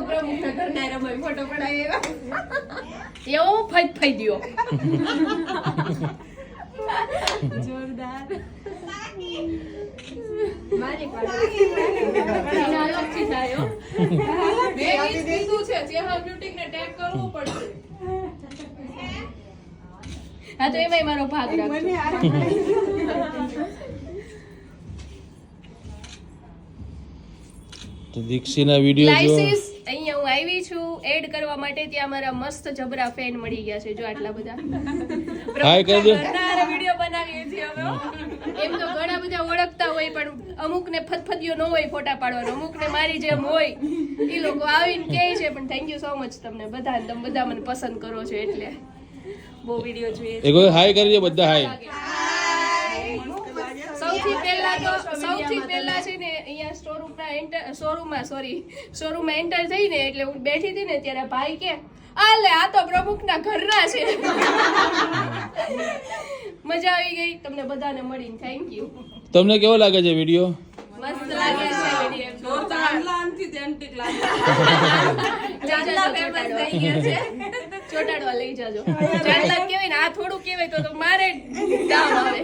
પ્રમુખ ઘરના રમાય ફોટો પડાય એવો ફઈ દ્યો જોરદાર મારી પાસે અલગથી થાય હો મેં ઈ કીધું છે ચેહરા બ્યુટી ને ટેગ કરવું પડશે હા તો એમાંય મારો ભાગ રાખજો તો દીક્ષિના વિડિયો જો લાઇસિસ અહીંયા હું આવી છું એડ કરવા માટે ત્યાં મારા મસ્ત જબરા ફેન મળી ગયા છે જો આટલા બધા હાય કરી દો ઘરના વિડિયો બનાવીએ છીએ અમે એમ તો ઘણા બધા ઓળખતા હોય પણ અમુક ને ફતફતિયો ન હોય ફોટા પાડવાનો અમુક ને મારી જેમ હોય એ લોકો આવીને કહે છે પણ થેન્ક યુ સો મચ તમને બધા તમે બધા મને પસંદ કરો છો એટલે બહુ વિડિયો જોઈએ એક વાર હાય કરી દો બધા હાય સૌથી પહેલા છે ને અહીંયા શોરૂમમાં એન્ટર થઈને એટલે હું બેઠી હતી ને ત્યારે ભાઈ કે આલે આ તો પ્રમુખના ઘરના છે મજા આવી ગઈ તમને બધાને મળીને થેન્ક યુ તમને કેવો લાગે છે વિડિયો મસ્ત લાગે છે વિડિયો જોરદાર આનથી એન્ટિક લાગે ચાંદલા ફેમસ થઈ ગયા છે ચોટાડવા લઈ જાજો ચાંદલા કહેવાય ને આ થોડું કહેવાય તો મારે દામ આવે